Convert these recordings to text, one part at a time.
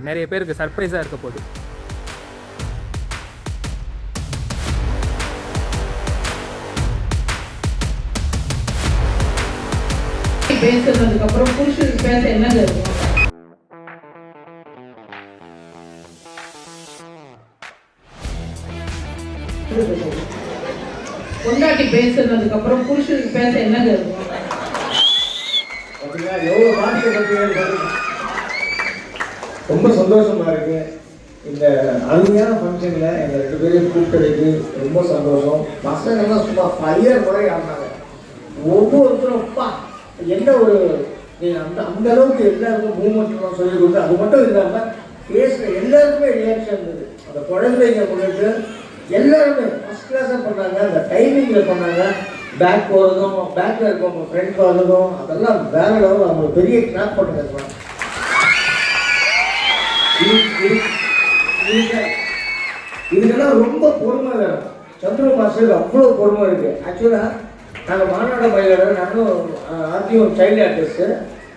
நிறைய பேருக்கு சர்ப்ரைஸாக இருக்க போகுது. பேசுறதுக்கு அப்புறம் புருஷனுக்கு பேச என்னங்க இருக்கும்? பொண்டாட்டி பேசுறதுக்கு அப்புறம் புருஷனுக்கு பேச என்னங்க இருக்கும்? எவ்வளவு பாதிக்கப்பட்டு ரொம்ப சந்தோஷமா இருக்கு. இந்த அருமையான ஃபங்க்ஷன்ல எங்க 2 பேரையும் கூப்பிட்டதுக்கு ரொம்ப சந்தோஷம். பசங்கள்லாம் சும்மா ஃபயர் முறை ஆனாங்க. ஒவ்வொருத்தரும் எந்த ஒரு அந்த அளவுக்கு எல்லாருக்கும் மூமெண்ட்லாம் சொல்லி கொடுத்து, அது மட்டும் இல்லாமல் பேசுகிற எல்லாருக்குமே ரியாக்ஷன் இருந்தது. அந்த குழந்தைங்க முன்னிட்டு எல்லாருமே ஃபஸ்ட் கிளாஸாக பண்ணாங்க. அந்த டைமிங்கில் பண்ணாங்க. பேக் போகிறதும் பேக்கில் இருக்கவங்க ஃப்ரெண்ட் வர்றதும் அதெல்லாம் வேற லெவல். அவங்களுக்கு பெரிய கிளாப் பண்ணுங்க. இதுக்கெல்லாம் ரொம்ப பொறுமை வேணும். சந்துரு மாஸ்டருக்கு அவ்வளோ பொறுமை இருக்குது. ஆக்சுவலாக நாங்கள் மாநாட மயிலாளர், நானும் ஆர்டியும் சைல்டு ஆர்டிஸ்ட்டு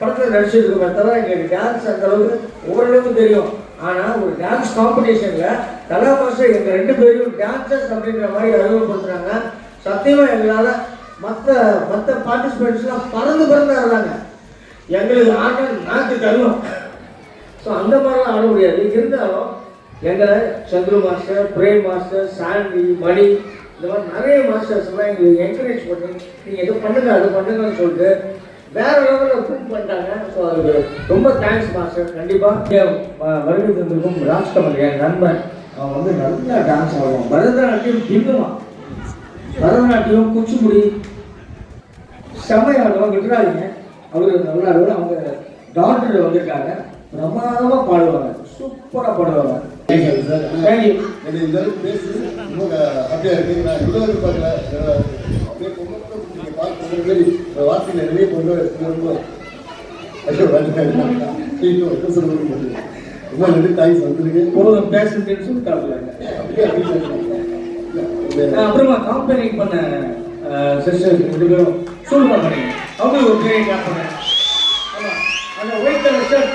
படத்தில் நடிச்சிருக்கோமே தவிர எங்களுக்கு டான்ஸ் அந்தளவுக்கு ஓரளவுக்கு தெரியும். ஆனால் ஒரு டான்ஸ் காம்படிஷனில் கலா மாஸ்டர் எங்கள் 2 பேரையும் டான்ஸர்ஸ் அப்படின்ற மாதிரி அறிமுகப்படுத்துகிறாங்க. சத்தியமாக எங்களால் மற்ற பார்ட்டிசிபேட்ஸ்லாம் பறந்து ஆடுறாங்க. எங்களுக்கு ஆட நாக்கு தள்ளும். ஸோ அந்த மாதிரிலாம் ஆட முடியாது. இருந்தாலும் எங்களை சந்துரு மாஸ்டர், பிரேம் மாஸ்டர், சாண்டி, மணி, இந்த மாதிரி நிறைய மாஸ்டர்ஸ் எல்லாம் எங்களுக்கு என்கரேஜ் பண்ணி நீங்கள் எது பண்ணுங்க அது பண்ணுங்கன்னு சொல்லிட்டு வேற லெவலில் ப்ரூவ் பண்ணிட்டாங்க. ஸோ அதுக்கு ரொம்ப தேங்க்ஸ் மாஸ்டர். கண்டிப்பாக வருகை தந்திருக்கும் ராஜ்கமல் என் நண்பன். அவன் வந்து நல்லா டான்ஸ் ஆடுவான். பரதநாட்டியம் தின்னுவான். பரதநாட்டியம், குச்சிப்புடி செம்மையாடுவான். விட்டுறாதீங்க. அவரு நல்லா ஆடுவார். அவங்க டாக்டர் வந்திருக்காங்க. பிரமாதமாக பாடுவாங்க. சூப்பராக பாடுவாங்க. தேங்க்யூ. இந்த அளவுக்கு பேசி ரொம்ப ஹாப்பியாக இருக்குது. நான் இவ்வளோ பார்க்கல. அப்படியே வார்த்தை நிறைய கொண்டு ரொம்ப ரொம்ப நன்றி. தேங்க்ஸ் வந்துருக்கு. போதும் பேசுறதுன்னு சொல்லிட்டாங்க. அப்புறமா காம்பெனிங் பண்ண சிஸ்டர்ஸ் 2 பேரும் சூழ்நிலை பண்ணீங்க. அவங்க ஒரு பேரை கிளாப் பண்ண அந்த ஒயிட் கலர் ஷர்ட்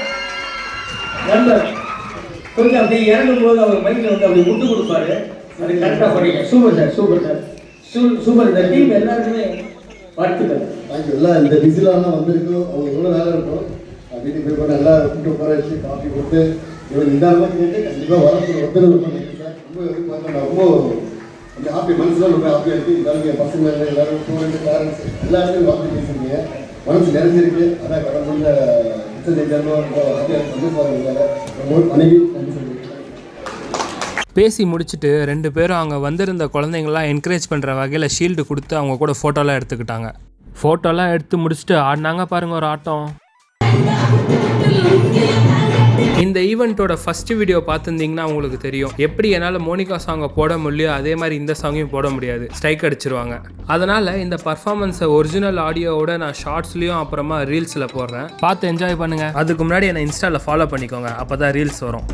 நண்பர் கொஞ்சம் அப்படி இறங்கும் போது அவர் மைண்டில் வந்து அப்படி முட்டு கொடுப்பாரு. அது கரெக்டாக பண்ணீங்க. Super sir, super sir, super. இந்த டீம் எல்லாருக்குமே வாழ்த்துக்கள். தேங்க்யூ. எல்லாம் இந்த பிஸிலாம் வந்திருக்கோம். அவங்க எவ்வளோ வேலை இருக்கும் வீட்டுக்கு போய் பண்ண நல்லா கூப்பிட்டு உட்கார வச்சு காஃபி கொடுத்து இவங்க இந்த அளவுக்கு கேட்டு கண்டிப்பாக வரக்கூடிய ஒத்துழைப்பு பண்ணிட்டு சார். ரொம்ப அந்த ஹாப்பி மனசுலாம் ரொம்ப ஹாப்பியாக இருக்குது. எல்லாருமே என் பசங்க எல்லாரும் ஸ்டூடெண்ட்ஸ், பேரண்ட்ஸ் எல்லாருமே வாழ்த்து பேசுறீங்க. மனசு நிறைஞ்சிருக்கு. அதான் கடவுள் பேசி முடிச்சுட்டு 2 பேரும் அங்கே வந்திருந்த குழந்தைங்களாம் என்கரேஜ் பண்ணுற வகையில் ஷீல்டு கொடுத்து அவங்க கூட ஃபோட்டோலாம் எடுத்துக்கிட்டாங்க. ஃபோட்டோலாம் எடுத்து முடிச்சுட்டு ஆடினாங்க பாருங்க ஒரு ஆட்டம். இந்த ஈவெண்ட்டோட ஃபஸ்ட்டு வீடியோ பார்த்துருந்தீங்கன்னா உங்களுக்கு தெரியும் எப்படி என்னால் மோனிகா சாங்கை போட முடியும். அதே மாதிரி இந்த சாங்கையும் போட முடியாது, ஸ்ட்ரைக் அடிச்சிருவாங்க. அதனால் இந்த பர்ஃபார்மன்ஸை ஒரிஜினல் ஆடியோவோட நான் ஷார்ட்ஸ்லேயும் அப்புறமா ரீல்ஸில் போடுறேன். பார்த்து என்ஜாய் பண்ணுங்கள். அதுக்கு முன்னாடி என்னை இன்ஸ்டாவில் ஃபாலோ பண்ணிக்கோங்க, அப்போ தான் ரீல்ஸ் வரும்.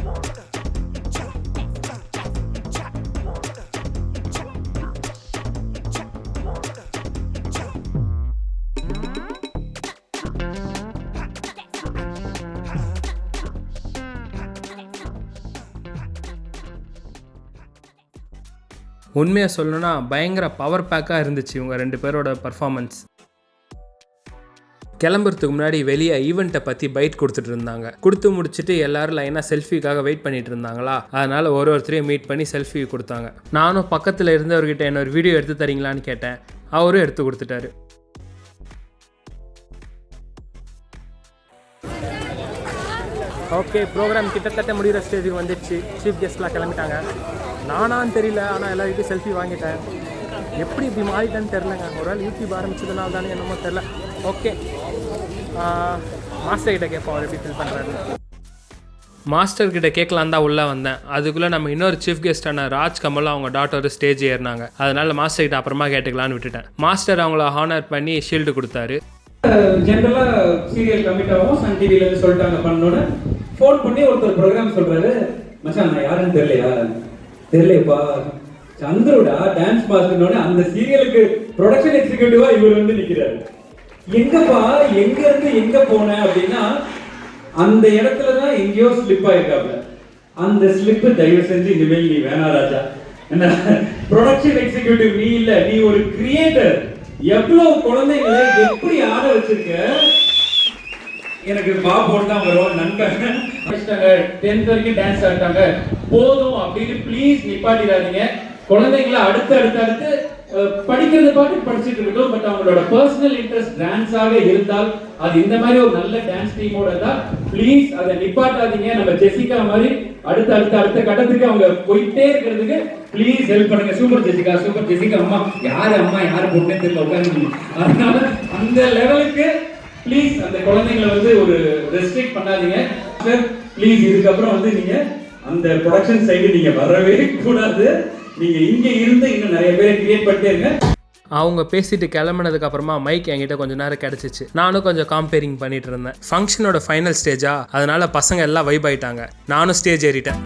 உண்மையாக சொல்லணும்னா பயங்கர பவர் பேக்காக இருந்துச்சு இவங்க 2 பேரோட பர்ஃபார்மன்ஸ். கிளம்புறதுக்கு முன்னாடி வெளியே ஈவெண்ட்டை பற்றி பைட் கொடுத்துட்டு இருந்தாங்க. கொடுத்து முடிச்சுட்டு எல்லாரும் லைனாக செல்ஃபிக்காக வெயிட் பண்ணிட்டு இருந்தாங்களா, அதனால் ஒருத்தரையும் மீட் பண்ணி செல்ஃபி கொடுத்தாங்க. நானும் பக்கத்தில் இருந்தவர்கிட்ட என்ன ஒரு வீடியோ எடுத்து தரீங்களான்னு கேட்டேன். அவரும் எடுத்து கொடுத்துட்டாரு. ஓகே, ப்ரோக்ராம் கிட்டத்தட்ட முடிகிற ஸ்டேஜுக்கு வந்துடுச்சு. சீஃப் கெஸ்ட்லாம் கிளம்பிட்டாங்க. நானான்னு தெரியல, ஆனால் எல்லாருக்கிட்டையும் செல்ஃபி வாங்கிட்டேன். எப்படி இப்படி மாறிட்டேன்னு தெரிலங்க. ஒரு வேளை யூடியூப் ஆரம்பிச்சதுனால தானே என்னமோ தெரில. ஓகே, மாஸ்டர்கிட்ட கேட்போம் அவர் எப்படி ஃபீல் பண்ணுறாரு. மாஸ்டர்கிட்ட கேட்கலாம் தான் உள்ளே வந்தேன். அதுக்குள்ளே நம்ம இன்னொரு சீஃப் கெஸ்டான ராஜ்கமல் அவங்க டாட்டர் ஸ்டேஜ் ஏறினாங்க. அதனால் மாஸ்டர்கிட்ட அப்புறமா கேட்டுக்கலான்னு விட்டுட்டேன். மாஸ்டர் அவங்கள ஹானர் பண்ணி ஷீல்டு கொடுத்தாரு. ஜென்ரலாக சீரியல் கமிட் ஆகும். சன் டிவிலேருந்து சொல்லிட்டாங்க பண்ணோட ஃபோன் பண்ணி ஒருத்தர் ப்ரோக்ராம் சொல்கிறாரு. மச்சான் நான் யாருன்னு தெரியலையப்பா, சந்திரோடா டான்ஸ் மாஸ்டர்னோட அந்த சீரியலுக்கு ப்ரொடக்ஷன் எக்ஸிக்யூட்டிவா இவர் வந்து நிற்கிறாரு. எங்கப்பா எங்க இருந்து எங்க போன அப்படின்னா அந்த இடத்துல தான் எங்கேயோ ஸ்லிப் ஆயிருக்காப்ல. அந்த ஸ்லிப் தயவு செஞ்சு இனிமேல் நீ வேணா ராஜா. என்ன ப்ரொடக்ஷன் எக்ஸிகியூட்டிவ் நீ இல்ல, நீ ஒரு கிரியேட்டர். எவ்வளவு குழந்தைங்களை எப்படி ஆட வச்சிருக்க. எனக்கு பாப்போன்னு தான் வரும் நண்பன் 10th வரைக்கும் டான்ஸ் ஆடிட்டாங்க போதும் அப்படின்னு ப்ளீஸ் நிப்பாட்டிடாதீங்க. குழந்தைங்களை அடுத்து படிக்கிறது பாட்டு படிச்சுட்டு இருக்கட்டும். பட் அவங்களோட பர்சனல் இன்ட்ரெஸ்ட் டான்ஸாக இருந்தால் அது இந்த மாதிரி ஒரு நல்ல டான்ஸ் டீமோட தான் ப்ளீஸ் அதை நிப்பாட்டாதீங்க. நம்ம ஜெசிகா மாதிரி அடுத்த கட்டத்துக்கு அவங்க போயிட்டே இருக்கிறதுக்கு ப்ளீஸ் ஹெல்ப் பண்ணுங்க. சூப்பர் ஜெசிகா அம்மா யாரு பொண்ணே தெரியல உட்காந்து. அதனால அந்த லெவலுக்கு ப்ளீஸ் அந்த குழந்தைங்களை வந்து ஒரு ரெஸ்ட்ரிக்ட் பண்ணாதீங்க சார். ப்ளீஸ் இதுக்கப்புறம் வந்து நீங்க அந்த ப்ரொடக்ஷன் சைடு நீங்க வரவே கூடாது. நீங்க இங்க இருந்து இன்னும் நிறைய பேரை கிரியேட் பண்ணிட்டே இருங்க. அவங்க பேசிட்டு கிளம்புனதுக்கு அப்புறமா மைக் என்கிட்ட கொஞ்சம் நேரம் கிடச்சிச்சு. நானும் கொஞ்சம் காம்பேரிங் பண்ணிட்டு இருந்தேன். ஃபங்க்ஷனோட ஃபைனல் ஸ்டேஜா, அதனால பசங்க எல்லாம் வைப் ஆயிட்டாங்க. நானும் ஸ்டேஜ் ஏறிட்டேன்.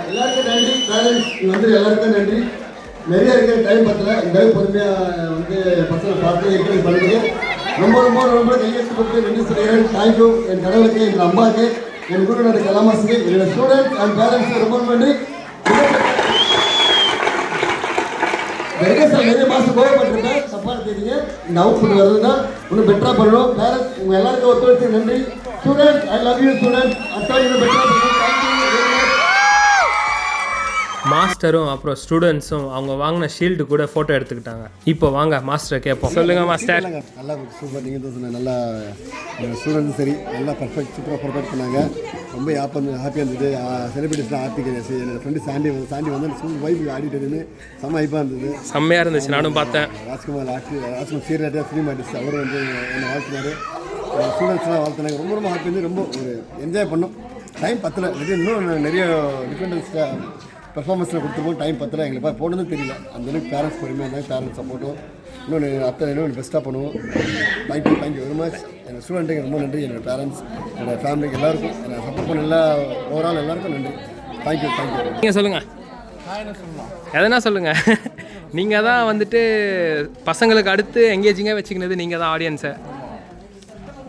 எல்லாருக்கும் நன்றி. பேரண்ட்ஸ் வந்து எல்லாருக்கும் நன்றி. நிறைய இருக்கிற டைம் பத்தல. இந்த பொறுமையாக வந்து பசங்களை பார்த்து என்கரேஜ் பண்ணுறது ரொம்ப கையெழுத்து கொடுத்து நன்றி சொல்கிறேன். தேங்க்யூ. என் கடவுளுக்கு, என் அம்மாவுக்கு, என் குருநாடு கலாமாசுக்கு, என்னோட ஸ்டூடெண்ட் அண்ட் பேரண்ட்ஸுக்கு ரொம்ப நன்றி. நிறைய மாதம் கோவப்பட்டிருப்பேன், தப்பாக தெரியுங்க. இந்த அவுட்புட் வருதுன்னா இன்னும் பெட்டராக பண்ணணும். பேரண்ட்ஸ் உங்கள் எல்லாருக்கும் ஒத்துழைச்சு நன்றி. Student I love you student. அடுத்த இன்னும் பெட்டராக பண்ணணும். மாஸ்டரும் அப்புறம் ஸ்டூடெண்ட்ஸும் அவங்க வாங்கின ஷீல்டு கூட ஃபோட்டோ எடுத்துக்கிட்டாங்க. இப்போ வாங்க மாஸ்டரை கேட்போம். சொல்லுங்க மாஸ்டர். நல்லா சூப்பர். நீங்கள் தான் சொன்ன நல்லா ஸ்டூடெண்ட்ஸும் சரி நல்லா சூப்பராக பர்ஃபெக்ட் பண்ணாங்க. ரொம்ப ஹாப்பியாக இருந்தது. செலிபிரிட்டிஸ்லாம் ஆர்த்திகேஸ் என்னோட ஃப்ரெண்டு சாண்டி வந்து சூப்பர் வைப் ஆடிட்டு செம்ம ஹைப்பாக இருந்தது. செம்மையாக இருந்துச்சு, நானும் பார்த்தேன். ராஜ்குமார் சீரியட்டாக ஃபிலிம் ஆர்டிஸ்ட் அவர் வந்து என்னை வாழ்த்தினார். ஸ்டூடெண்ட்ஸ்லாம் வாழ்த்தினாங்க. ரொம்ப ஹாப்பி இருந்து ரொம்ப ஒரு என்ஜாய் பண்ணோம். டைம் பத்தலை. இன்னும் நிறைய டிஃப்ரெண்ட் பெர்ஃபார்மன்ஸில் கொடுத்துருப்போம். டைம் பத்தலை. எங்களுக்கு போனதும் தெரியல. அந்தளவுக்கு பேரண்ட்ஸ் பொறுமையாக இருந்தாங்க. பேரண்ட்ஸ் சப்போர்ட்டும் இன்னும் பெஸ்ட்டாக பண்ணுவோம். Thank you very much. என்னோடய ஸ்டூடெண்ட்டுக்கு ரொம்ப நன்றி. என்னோடய பேரண்ட்ஸ், என்னோடய ஃபேமிலிக்கு எல்லாருக்கும் என்னை சப்போர்ட் பண்ண ஓவரால் எல்லாருக்கும் நன்றி. தேங்க்யூ. நீங்கள் சொல்லுங்கள், எதனா சொல்லுங்கள். நீங்கள் தான் வந்துட்டு பசங்களுக்கு அடுத்து எங்கேஜிங்காக வச்சுக்கினது நீங்கள் தான் ஆடியன்ஸை.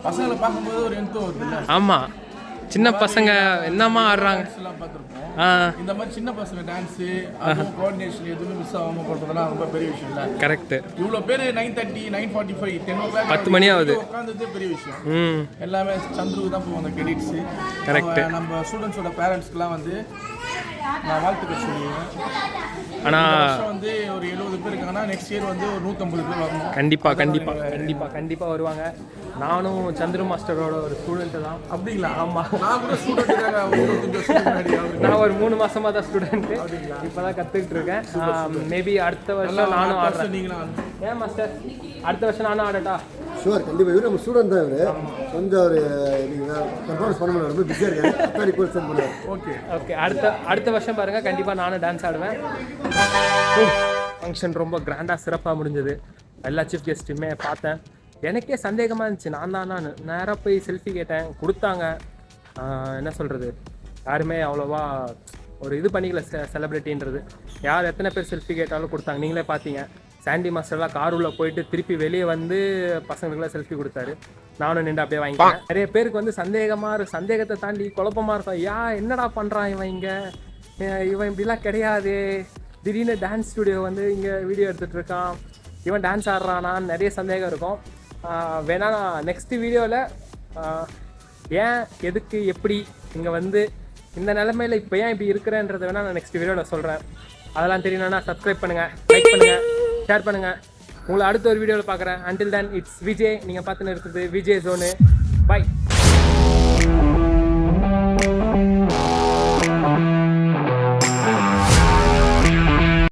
பசங்களை பார்க்கும்போது ஒரு எந்தோ வருது. ஆமாம், சின்ன பசங்க என்னம்மா ஆடுறாங்க. இந்த மாதிரி சின்ன பசங்க டான்ஸு அதுவும் கோஆர்டினேஷன் எதுவுமே மிஸ் ஆகாமல் பண்ணுறதுலாம் ரொம்ப பெரிய விஷயம் இல்லை. கரெக்ட். இவ்வளோ பேர் 9:30 9:45 10 10 மணி ஆகுது உட்காந்துட்டு பெரிய விஷயம். எல்லாமே சந்துருக்கு தான் போவாங்க கிரெடிட்ஸு. கரெக்ட். நம்ம ஸ்டூடெண்ட்ஸோட பேரண்ட்ஸ்க்குலாம் வந்து நான் வாழ்த்துக்கள் சொல்லுவேன். ஆனால் வந்து ஒரு 70 பேர் இருக்காங்கன்னா நெக்ஸ்ட் இயர் வந்து ஒரு 150 பேர் வரணும். கண்டிப்பாக வருவாங்க. நானும் சந்திர மாஸ்டரோட ஒரு ஸ்டூடெண்ட்டு தான். அப்படிங்களா? ஆமாம், நான் கூட ஸ்டூடெண்ட். நான் ஒரு 3 மாதமாக தான் ஸ்டூடெண்ட்டு. இப்போ தான் கற்றுக்கிட்டு இருக்கேன். மேபி அடுத்த வருஷம் நானும் ஆடுறேன். நீங்களும் ஏன் மாஸ்டர் அடுத்த வருஷம் நானும் ஆடட்டா? ஷுவர், கண்டிப்பாக. இவர் நம்ம ஸ்டூடெண்ட் தான். இவர் கொஞ்சம் ஒரு நீங்கள் பர்ஃபார்மன்ஸ் பண்ண முடியாது, ரொம்ப பிஸியாக இருக்காங்க. அத்தாடி கோல் சென்ட் பண்ணுவார். ஓகே அடுத்த வருஷம் பாருங்கள், கண்டிப்பாக நானும் டான்ஸ் ஆடுவேன். ஃபங்க்ஷன் ரொம்ப கிராண்டாக சிறப்பாக முடிஞ்சது. எல்லா சீஃப் கெஸ்ட்டுமே பார்த்தேன். எனக்கே சந்தேகமாக இருந்துச்சு. நான் நேராக போய் செல்ஃபி கேட்டேன், கொடுத்தாங்க. என்ன சொல்கிறது, யாருமே அவ்வளோவா ஒரு இது பண்ணிக்கல. செலிப்ரிட்டின்றது யார் எத்தனை பேர் செல்ஃபி கேட்டாலும் கொடுத்தாங்க. நீங்களே பார்த்தீங்க. சாண்டி மாஸ்டர்லாம் கார் உள்ள போயிட்டு திருப்பி வெளியே வந்து பசங்களுக்குலாம் செல்ஃபி கொடுத்தாரு. நானும் நின்று அப்படியே வாங்கிட்டேன். நிறைய பேருக்கு வந்து சந்தேகத்தை தாண்டி குழப்பமாக இருக்கும். என்னடா பண்ணுறான் இவன் இப்படிலாம் கிடையாது. திடீர்னு டான்ஸ் ஸ்டுடியோ வந்து இங்கே வீடியோ எடுத்துகிட்டு இருக்கான், இவன் டான்ஸ் ஆடுறானான்னு நிறைய சந்தேகம் இருக்கும். வேணா நான் நெக்ஸ்ட் வீடியோவில் ஏன் எதுக்கு எப்படி இங்கே வந்து இந்த நிலைமையில் இப்போ ஏன் இப்படி இருக்கிறேன்றதை வேணால் நான் நெக்ஸ்ட் வீடியோவில் சொல்கிறேன். அதெல்லாம் தெரியணும்னா சப்ஸ்கிரைப் பண்ணுங்கள், லைக் பண்ணுங்கள், ஷேர் பண்ணுங்கள். உங்களை அடுத்த ஒரு வீடியோவில் பார்க்குறேன். Until then it's Vijay. நீங்கள் பார்த்துன்னு இருக்குது விஜய் ஜோனு. பை.